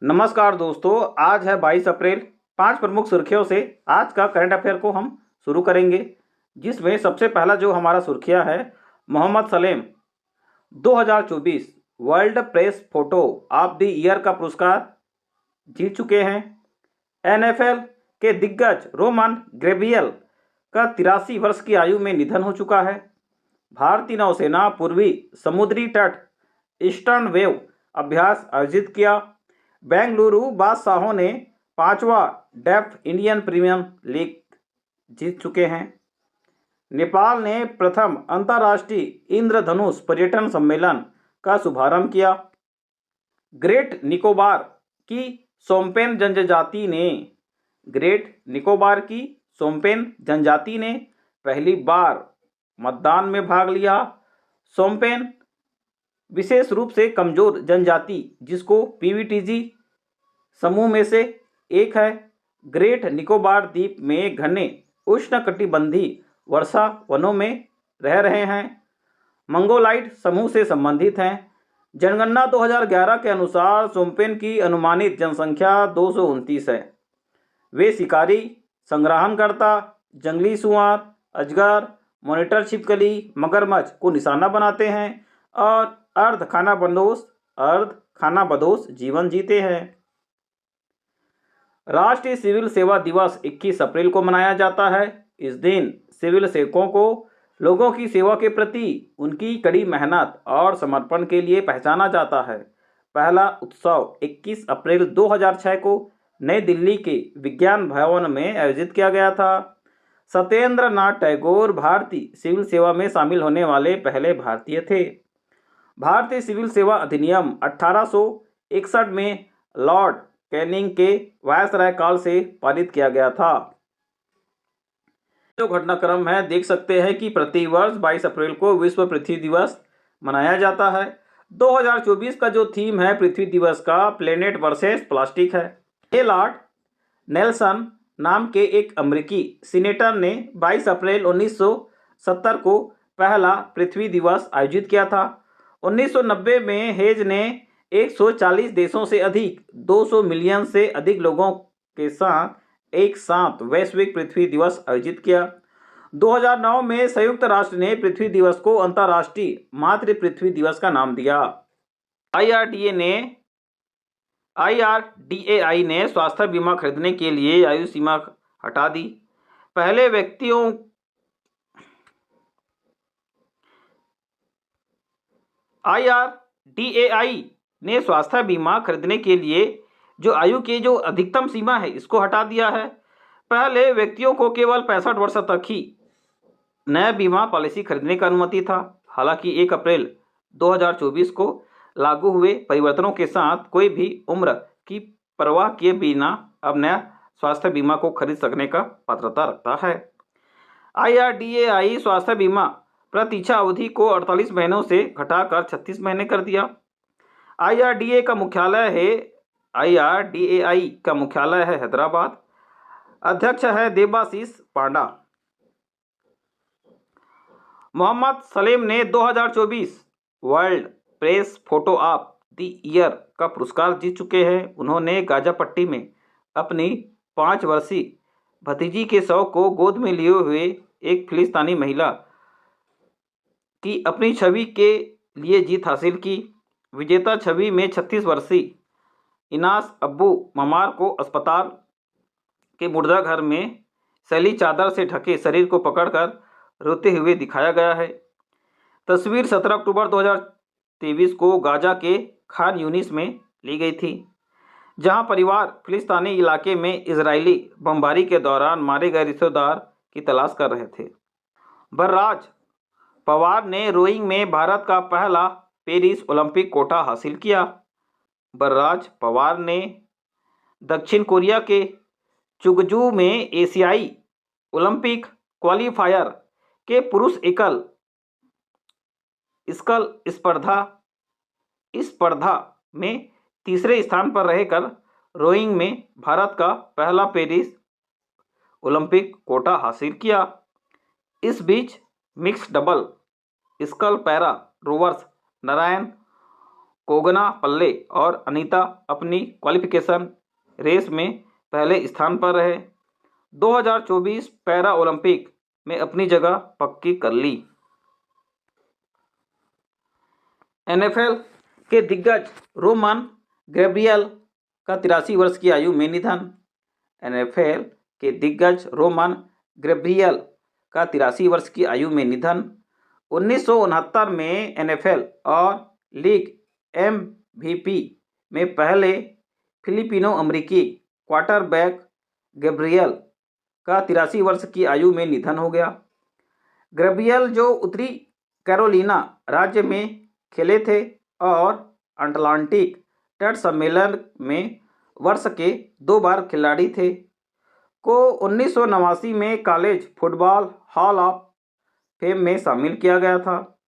नमस्कार दोस्तों, आज है 22 अप्रैल। 5 प्रमुख सुर्खियों से आज का करंट अफेयर को हम शुरू करेंगे, जिसमें सबसे पहला जो हमारा सुर्खिया है, Mohammed Salem 2024 World Press Photo of the Year का पुरस्कार जीत चुके हैं। एनएफएल के दिग्गज रोमन ग्रेबियल का 83 वर्ष की आयु में निधन हो चुका है। भारतीय नौसेना पूर्वी समुद्री तट ईस्टर्न वेव अभ्यास आयोजित किया। बेंगलुरु बादशाहों ने 5वां डेफ इंडियन प्रीमियर लीग जीत चुके हैं। नेपाल ने प्रथम अंतर्राष्ट्रीय इंद्रधनुष पर्यटन सम्मेलन का शुभारंभ किया। ग्रेट निकोबार की शोम्पेन जनजाति ने पहली बार मतदान में भाग लिया। शोम्पेन विशेष रूप से कमजोर जनजाति जिसको पीवीटीजी समूह में से एक है। ग्रेट निकोबार द्वीप में घने उष्णकटिबंधीय वर्षा वनों में रह रहे हैं। मंगोलाइड समूह से संबंधित हैं। जनगणना 2011 के अनुसार शोम्पेन की अनुमानित जनसंख्या 229 है। वे शिकारी, संग्रहणकर्ता, जंगली सुअर, अजगर, मॉनिटर छिपकली, मगरमच्छ को निशाना बनाते हैं और अर्ध खानाबदोश जीवन जीते हैं। राष्ट्रीय सिविल सेवा दिवस 21 अप्रैल को मनाया जाता है। इस दिन सिविल सेवकों को लोगों की सेवा के प्रति उनकी कड़ी मेहनत और समर्पण के लिए पहचाना जाता है। पहला उत्सव 21 अप्रैल 2006 को नई दिल्ली के विज्ञान भवन में आयोजित किया गया था। सत्येंद्र नाथ टैगोर भारतीय सिविल सेवा में शामिल होने वाले पहले भारतीय थे। भारतीय सिविल सेवा अधिनियम 1861 में लॉर्ड कैनिंग के वायसराय काल से पारित किया गया था। जो घटनाक्रम है, देख सकते हैं कि प्रतिवर्ष 22 अप्रैल को विश्व पृथ्वी दिवस मनाया जाता है। 2024 का जो थीम है पृथ्वी दिवस का, प्लेनेट वर्सेस प्लास्टिक है। लॉर्ड नेल्सन नाम के एक अमेरिकी सीनेटर ने 22 अप्रैल 1970 को पहला पृथ्वी दिवस आयोजित किया था। 1990 में हेज ने 140 देशों से अधिक 200 मिलियन से अधिक लोगों के साथ एक साथ वैश्विक पृथ्वी दिवस आयोजित किया। 2009 में संयुक्त राष्ट्र ने पृथ्वी दिवस को अंतर्राष्ट्रीय मातृ पृथ्वी दिवस का नाम दिया। IRDAI ने स्वास्थ्य बीमा खरीदने के लिए आयु सीमा हटा दी। पहले व्यक्तियों IRDAI ने स्वास्थ्य बीमा खरीदने के लिए जो आयु की जो अधिकतम सीमा है इसको हटा दिया है। पहले व्यक्तियों को केवल 65 वर्ष तक ही नया बीमा पॉलिसी खरीदने की अनुमति था। हालांकि 1 अप्रैल 2024 को लागू हुए परिवर्तनों के साथ कोई भी उम्र की परवाह किए बिना अब नया स्वास्थ्य बीमा को खरीद सकने का पात्रता रखता है। IRDAI स्वास्थ्य बीमा प्रतीक्षा अवधि को 48 महीनों से घटाकर 36 महीने कर दिया। IRDAI का मुख्यालय है हैदराबाद। अध्यक्ष है देबाशीष पांडा। मोहम्मद सलेम ने 2024 World Press Photo of the Year का पुरस्कार जीत चुके हैं। उन्होंने गाजापट्टी में अपनी 5 वर्षीय भतीजी के शव को गोद में लिए हुए एक फिलिस्तीनी महिला की अपनी छवि के लिए जीत हासिल की। विजेता छवि में 36 वर्षीय इनास अब्बू ममार को अस्पताल के मुर्दा घर में सैली चादर से ढके शरीर को पकड़कर रोते हुए दिखाया गया है। तस्वीर 17 अक्टूबर 2023 को गाजा के खान यूनिस में ली गई थी, जहां परिवार फिलिस्तीनी इलाके में इजरायली बमबारी के दौरान मारे गए रिश्तेदार की तलाश कर रहे थे। बर्राज पवार ने रोइंग में भारत का पहला पेरिस ओलंपिक कोटा हासिल किया। बर्राज पवार ने दक्षिण कोरिया के चुगजू में एशियाई ओलंपिक क्वालिफायर के पुरुष एकल स्पर्धा में तीसरे स्थान पर रहकर रोइंग में भारत का पहला पेरिस ओलंपिक कोटा हासिल किया। इस बीच mix double scull para rowers Narayana Konganapalle और अनीता अपनी क्वालिफिकेशन रेस में पहले स्थान पर रहे। 2024 पैरा ओलंपिक में अपनी जगह पक्की कर ली। एनएफएल के दिग्गज रोमन गैब्रियल का 83 वर्ष की आयु में निधन। एनएफएल के दिग्गज रोमन गैब्रियल का 83 वर्ष की आयु में निधन। 1969 में एनएफएल और लीग एमवीपी में पहले फिलिपिनो अमेरिकी क्वार्टरबैक गैब्रियल का 83 वर्ष की आयु में निधन हो गया। गैब्रियल जो उत्तरी कैरोलिना राज्य में खेले थे और अटलांटिक तट सम्मेलन में वर्ष के 2 बार खिलाड़ी थे, को 1989 में college football hall of fame में शामिल किया गया था।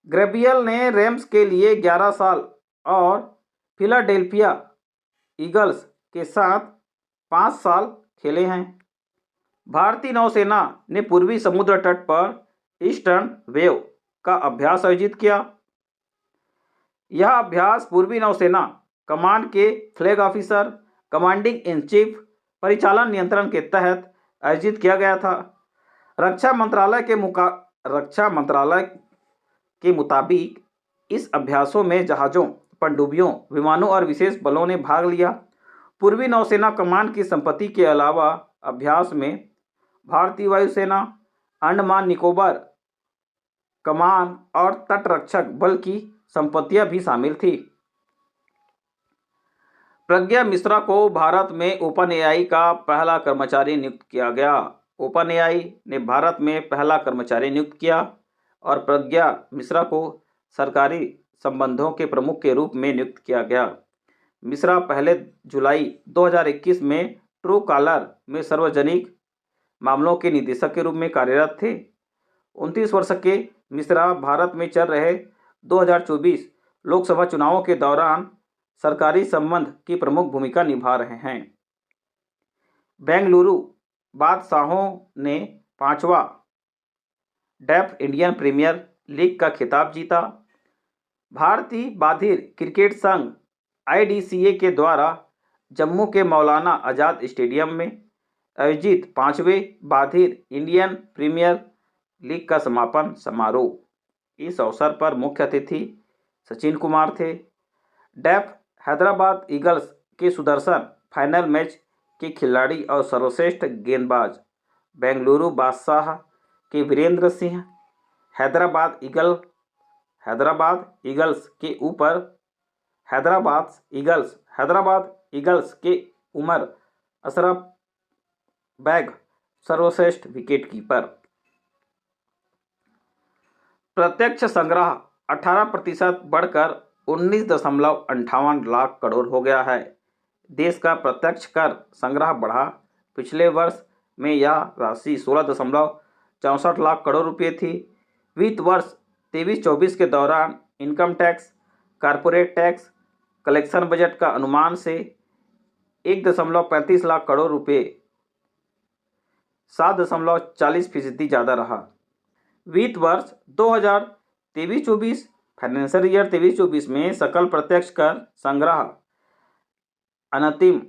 गैब्रियल ने रैम्स के लिए 11 साल और फिलाडेल्फिया ईगल्स के साथ 5 साल खेले हैं। भारतीय नौसेना ने पूर्वी समुद्र तट पर ईस्टर्न वेव का अभ्यास आयोजित किया। यह अभ्यास पूर्वी नौसेना कमान के flag officer commanding in chief परिचालन नियंत्रण के तहत आयोजित किया गया था। रक्षा मंत्रालय के मुताबिक इस अभ्यासों में जहाज़ों, पनडुब्बियों, विमानों और विशेष बलों ने भाग लिया। पूर्वी नौसेना कमान की संपत्ति के अलावा अभ्यास में भारतीय वायुसेना, अंडमान निकोबार कमान और तटरक्षक बल की संपत्तियां भी शामिल थी। प्रज्ञा मिश्रा को भारत में ओपन एआई का पहला कर्मचारी नियुक्त किया गया। ओपन एआई ने भारत में पहला कर्मचारी नियुक्त किया और प्रज्ञा मिश्रा को सरकारी संबंधों के प्रमुख के रूप में नियुक्त किया गया। मिश्रा पहले जुलाई 2021 में ट्रू कॉलर में सार्वजनिक मामलों के निदेशक के रूप में कार्यरत थे। 29 वर्ष के मिश्रा भारत में चल रहे 2024 लोकसभा चुनावों के दौरान सरकारी संबंध की प्रमुख भूमिका निभा रहे हैं। बेंगलुरु बादशाहों ने 5वां डेफ इंडियन प्रीमियर लीग का खिताब जीता। भारतीय बाधिर क्रिकेट संघ आईडीसीए के द्वारा जम्मू के मौलाना आज़ाद स्टेडियम में आयोजित 5वें बाधिर इंडियन प्रीमियर लीग का समापन समारोह। इस अवसर पर मुख्य अतिथि सचिन कुमार थे। डेफ हैदराबाद ईगल्स के सुदर्शन फाइनल मैच के खिलाड़ी और सर्वश्रेष्ठ गेंदबाज, बेंगलुरु बादशाह के वीरेंद्र सिंह, हैदराबाद ईगल्स के ऊपर हैदराबाद ईगल्स के उमर अशरफ बैग सर्वश्रेष्ठ विकेटकीपर। प्रत्यक्ष संग्रह 18% बढ़कर 19.58 लाख करोड़ हो गया है। देश का प्रत्यक्ष कर संग्रह बढ़ा। पिछले वर्ष में यह राशि 16.64 लाख करोड़ रुपये थी। वित्त वर्ष 23-24 के दौरान income tax, corporate tax collection budget का अनुमान से 1.35 लाख करोड़ रुपये 7.40% ज़्यादा रहा। वित्त वर्ष 2023-24 फाइनेंशियल ईयर 23-24 में सकल प्रत्यक्ष कर संग्रह अंतिम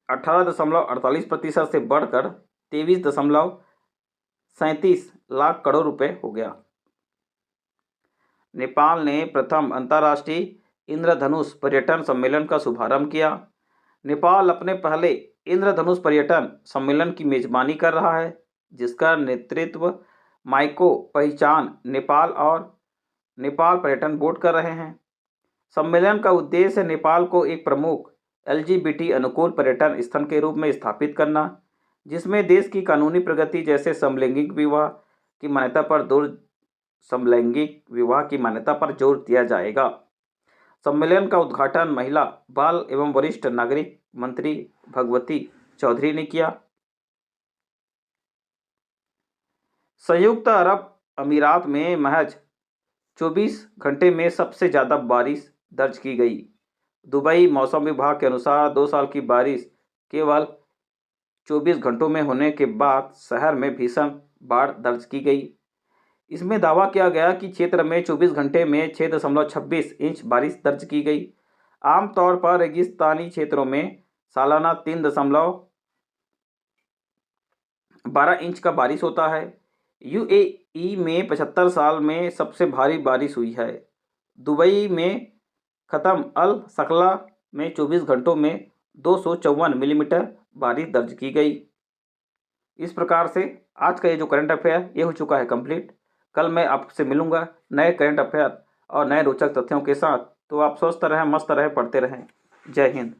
18.48% से बढ़कर 23.37 लाख करोड़ रुपए हो गया। नेपाल ने प्रथम अंतर्राष्ट्रीय इंद्रधनुष पर्यटन सम्मेलन का शुभारंभ किया। नेपाल अपने पहले इंद्रधनुष पर्यटन सम्मेलन की मेजबानी कर रहा है, जिसका नेतृत्व माइको पहचान नेपाल और नेपाल पर्यटन बोर्ड कर रहे हैं। सम्मेलन का उद्देश्य नेपाल को एक प्रमुख एलजीबीटी अनुकूल पर्यटन स्थल के रूप में स्थापित करना, जिसमें देश की कानूनी प्रगति जैसे समलैंगिक विवाह की मान्यता पर जोर दिया जाएगा। सम्मेलन का उद्घाटन महिला, बाल एवं वरिष्ठ नागरिक मंत्री भगवती चौधरी ने किया। संयुक्त अरब अमीरात में महज 24 घंटे में सबसे ज़्यादा बारिश दर्ज की गई। दुबई मौसम विभाग के अनुसार 2 साल की बारिश केवल 24 घंटों में होने के बाद शहर में भीषण बाढ़ दर्ज की गई। इसमें दावा किया गया कि क्षेत्र में 24 घंटे में 6.26 इंच बारिश दर्ज की गई। आमतौर पर रेगिस्तानी क्षेत्रों में सालाना 3.12 इंच का बारिश होता है। यूएई में 75 साल में सबसे भारी बारिश हुई है। दुबई में ख़त्म अल शकला में 24 घंटों में 254 मिलीमीटर बारिश दर्ज की गई। इस प्रकार से आज का ये जो करंट अफेयर ये हो चुका है कंप्लीट। कल मैं आपसे मिलूंगा नए करंट अफेयर और नए रोचक तथ्यों के साथ। तो आप स्वस्थ रहें, मस्त रहें, पढ़ते रहें। जय हिंद।